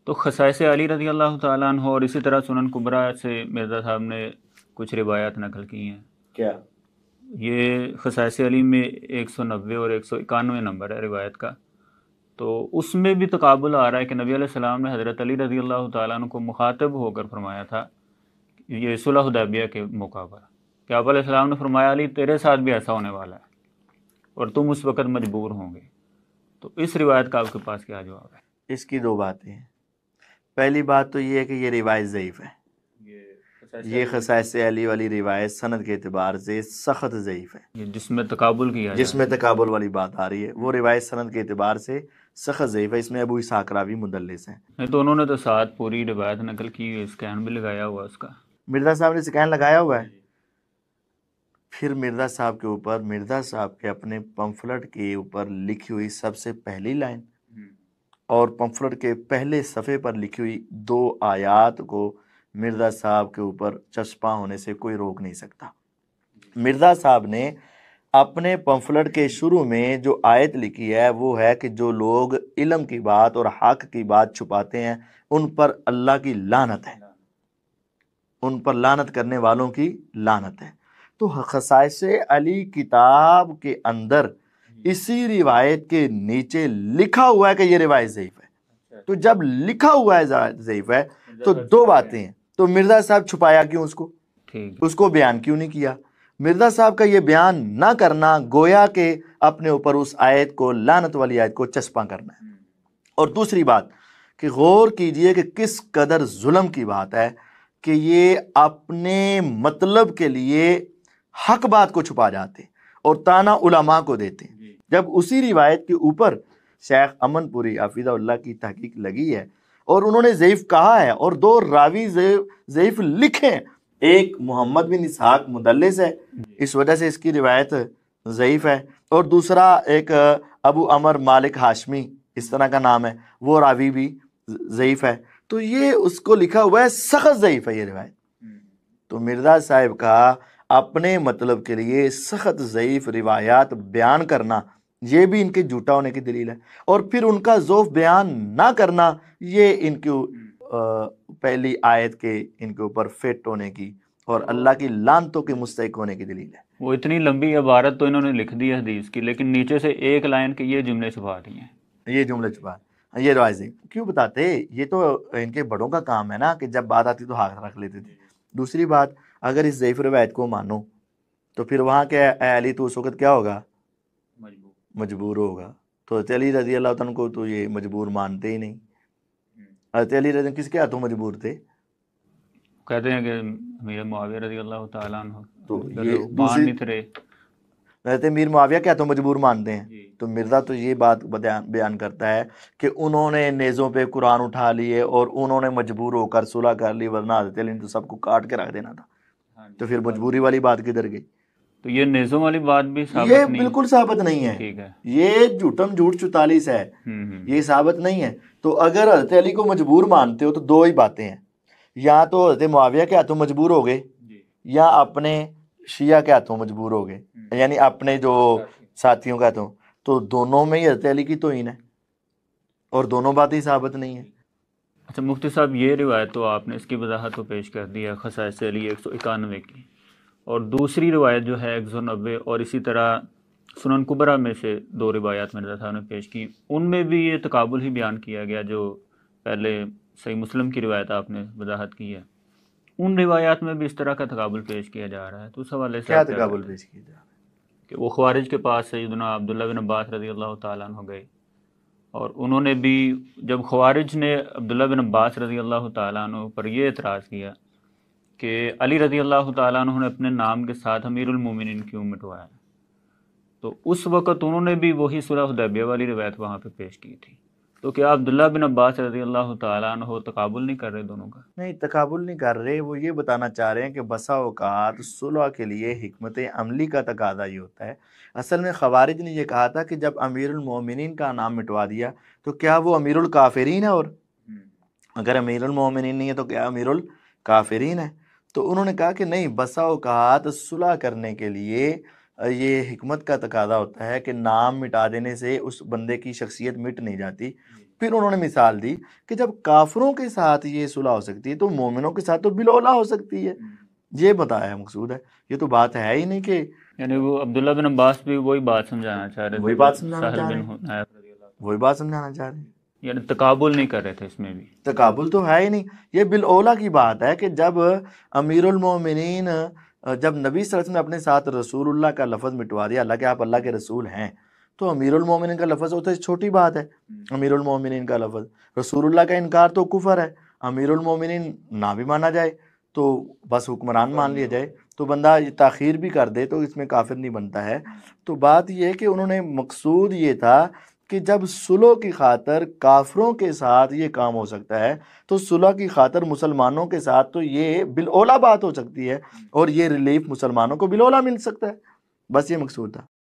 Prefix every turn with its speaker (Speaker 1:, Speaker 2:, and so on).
Speaker 1: تو خصائص علی رضی اللہ تعالیٰ عنہ اور اسی طرح سنن کبریٰ سے مرزا صاحب نے کچھ روایات نقل کی ہیں.
Speaker 2: کیا؟
Speaker 1: یہ خصائص علی میں 190 اور 191 نمبر ہے روایت کا. تو اس میں بھی تقابل آ رہا ہے کہ نبی علیہ السلام نے حضرت علی رضی اللہ تعالیٰ عنہ کو مخاطب ہو کر فرمایا تھا یہ صلح حدیبیہ کے موقع پر کہ آپ علیہ السلام نے فرمایا علی تیرے ساتھ بھی ایسا ہونے والا ہے اور تم اس وقت مجبور ہوں گے. تو اس روایت کا آپ کے پاس کیا جواب ہے؟
Speaker 2: اس کی دو باتیں ہیں. پہلی بات تو یہ ہے کہ یہ روایت ضعیف ہے. یہ خصائص علی والی روایت سند کے اعتبار سے سخت ضعیف ہے.
Speaker 1: جس میں تقابل کیا
Speaker 2: جس میں تقابل والی بات آ رہی ہے وہ روایت سند کے اعتبار سے سخت ضعیف ہے. اس میں ابو اسحاق راوی مدلس ہیں.
Speaker 1: نہیں تو انہوں نے تو ساتھ پوری روایت نقل کی، اسکین بھی لگایا ہوا اس کا.
Speaker 2: مرزا صاحب نے اسکین لگایا ہوا ہے. پھر مرزا صاحب کے اوپر مرزا صاحب کے اپنے پمفلٹ کے اوپر لکھی ہوئی سب سے پہلی لائن اور پمفلٹ کے پہلے صفحے پر لکھی ہوئی 2 آیات کو مرزا صاحب کے اوپر چسپاں ہونے سے کوئی روک نہیں سکتا. مرزا صاحب نے اپنے پمفلٹ کے شروع میں جو آیت لکھی ہے وہ ہے کہ جو لوگ علم کی بات اور حق کی بات چھپاتے ہیں ان پر اللہ کی لعنت ہے، ان پر لعنت کرنے والوں کی لعنت ہے. تو خصائص علی کتاب کے اندر اسی روایت کے نیچے لکھا ہوا ہے کہ یہ روایت ضعیف ہے. تو جب لکھا ہوا ہے ضعیف ہے تو 2 باتیں ہیں. تو مرزا صاحب چھپایا کیوں اس کو بیان کیوں نہیں کیا؟ مرزا صاحب کا یہ بیان نہ کرنا گویا کہ اپنے اوپر اس آیت کو لعنت والی آیت کو چسپاں کرنا ہے. اور دوسری بات کہ غور کیجئے کہ کس قدر ظلم کی بات ہے کہ یہ اپنے مطلب کے لیے حق بات کو چھپا جاتے اور تانا علماء کو دیتے ہیں. جب اسی روایت کے اوپر شیخ امن پوری حفظہ اللہ کی تحقیق لگی ہے اور انہوں نے ضعیف کہا ہے اور 2 راوی ضعیف لکھے ہیں. ایک محمد بن اسحاق مدلس ہے، اس وجہ سے اس کی روایت ضعیف ہے، اور دوسرا ایک ابو عمر مالک ہاشمی اس طرح کا نام ہے، وہ راوی بھی ضعیف ہے. تو یہ اس کو لکھا ہوا ہے سخت ضعیف ہے یہ روایت. تو مرزا صاحب کا اپنے مطلب کے لیے سخت ضعیف روایات بیان کرنا یہ بھی ان کے جھوٹا ہونے کی دلیل ہے، اور پھر ان کا ضعف بیان نہ کرنا یہ ان کی پہلی آیت کے ان کے اوپر فٹ ہونے کی اور اللہ کی لعنتوں کے مستحق ہونے کی دلیل ہے.
Speaker 1: وہ اتنی لمبی عبارت تو انہوں نے لکھ دی ہے حدیث کی، لیکن نیچے سے ایک لائن کے یہ جملے چھپا دی ہیں.
Speaker 2: یہ جملے چھپا یہ روایت کیوں بتاتے؟ یہ تو ان کے بڑوں کا کام ہے نا کہ جب بات آتی تو ہاتھ رکھ لیتے تھے. دوسری بات اگر اس ضعیف روایت کو مانو تو پھر وہاں کے اے علی تو اس وقت کیا ہوگا؟ مجبور ہوگا. تو حضرت علی رضی اللہ عنہ کو تو یہ مجبور مانتے ہی نہیں. حضرت علی رضی کس کے ہاتھوں مجبور تھے؟
Speaker 1: کہتے ہیں کہ امیر معاویہ رضی اللہ تعالیٰ عنہ
Speaker 2: تو
Speaker 1: یہ مان نہیں تھے.
Speaker 2: حضرت امیر معاویہ کیا تو مجبور مانتے ہیں. تو مرزا تو یہ بات بیان کرتا ہے کہ انہوں نے نیزوں پہ قرآن اٹھا لیے اور انہوں نے مجبور ہو کر صلح کر لی، ورنہ حضرت علی نے تو سب کو کاٹ کے رکھ دینا تھا. تو پھر مجبوری والی بات کدھر گئی؟
Speaker 1: تو یہ نیزوں والی بات بھی ثابت
Speaker 2: یہ
Speaker 1: نہیں،
Speaker 2: بالکل ثابت نہیں ہے.
Speaker 1: ٹھیک ہے،
Speaker 2: یہ جھوٹم جھوٹ 44 ہے، یہ ثابت نہیں ہے. تو اگر حضرت علی کو مجبور مانتے ہو تو 2 ہی باتیں ہیں، یا تو حضرت معاویہ کے ہاتھوں مجبور ہو گئے یا اپنے شیعہ کے ہاتھوں مجبور ہو گئے، یعنی اپنے جو ساتھیوں کے ہاتھوں. تو دونوں میں ہی حضرت علی کی توہین ہے اور دونوں باتیں ثابت نہیں ہیں.
Speaker 1: اچھا مفتی صاحب، یہ روایت تو آپ نے اس کی وضاحت تو پیش کر دی ہے خصائص علی 191 کی، اور دوسری روایت جو ہے 190 اور اسی طرح سنن کبریٰ میں سے 2 روایات مرزا صاحب نے پیش کی، ان میں بھی یہ تقابل ہی بیان کیا گیا جو پہلے صحیح مسلم کی روایت آپ نے وضاحت کی ہے. ان روایات میں بھی اس طرح کا تقابل پیش کیا جا رہا ہے. تو اس حوالے سے
Speaker 2: کیا تقابل پیش کیا جا رہا ہے؟
Speaker 1: کہ وہ خوارج کے پاس سیدنا عبداللہ بن عباس رضی اللہ تعالیٰ عنہ گئے، اور انہوں نے بھی جب خوارج نے عبداللہ بن عباس رضی اللہ تعالیٰ عنہ پر یہ اعتراض کیا کہ علی رضی اللہ تعالیٰ عنہ نے اپنے نام کے ساتھ امیر المومنین کیوں مٹوایا، تو اس وقت انہوں نے بھی وہی صلح حدیبیہ والی روایت وہاں پہ پیش کی تھی. تو کیا عبداللہ بن عباس رضی اللہ تعالیٰ عنہ تقابل نہیں کر رہے دونوں کا؟
Speaker 2: نہیں، تقابل نہیں کر رہے. وہ یہ بتانا چاہ رہے ہیں کہ بسا اوقات صلح کے لیے حکمت عملی کا تقاضا یہ ہوتا ہے. اصل میں خوارج نے یہ کہا تھا کہ جب امیر المومنین کا نام مٹوا دیا تو کیا وہ امیر الکافرین ہے؟ اور اگر امیر المومنین نہیں ہے تو کیا امیر الکافرین ہے؟ تو انہوں نے کہا کہ نہیں، بسا اوقات صلح کرنے کے لیے یہ حکمت کا تقاضا ہوتا ہے کہ نام مٹا دینے سے اس بندے کی شخصیت مٹ نہیں جاتی، پھر انہوں نے مثال دی کہ جب کافروں کے ساتھ یہ صلح ہو سکتی ہے تو مومنوں کے ساتھ تو بالاولیٰ ہو سکتی ہے، یہ بتایا مقصود ہے۔ یہ تو بات ہے ہی نہیں کہ
Speaker 1: یعنی وہ عبداللہ بن عباس بھی وہی بات سمجھانا چاہ رہے تھے،
Speaker 2: وہی بات سمجھانا
Speaker 1: سہل
Speaker 2: چاہ
Speaker 1: بن
Speaker 2: رہے ہیں،
Speaker 1: حنیف رضی اللہ عنہ،
Speaker 2: وہی بات سمجھانا چاہ رہے ہیں۔
Speaker 1: یعنی تقابل نہیں کر رہے تھے اس میں بھی۔
Speaker 2: تقابل تو ہے ہی نہیں، یہ بالاولیٰ کی بات ہے کہ جب امیر المومنین جب نبی صلی اللہ علیہ وسلم نے اپنے ساتھ رسول اللہ کا لفظ مٹوا دیا، اللہ کہ آپ اللہ کے رسول ہیں، تو امیر المومنین کا لفظ ہوتا ہے چھوٹی بات ہے، امیر المومنین کا لفظ، رسول اللہ کا انکار تو کفر ہے، امیر المومنین نہ بھی مانا جائے تو بس حکمران مان لیا جائے، تو بندہ تاخیر بھی کر دے تو اس میں کافر نہیں بنتا ہے۔ تو بات یہ ہے کہ انہوں نے مقصود یہ تھا کہ جب صلح کی خاطر کافروں کے ساتھ یہ کام ہو سکتا ہے تو صلح کی خاطر مسلمانوں کے ساتھ تو یہ بالاولیٰ بات ہو سکتی ہے، اور یہ ریلیف مسلمانوں کو بالاولیٰ مل سکتا ہے، بس یہ مقصود تھا۔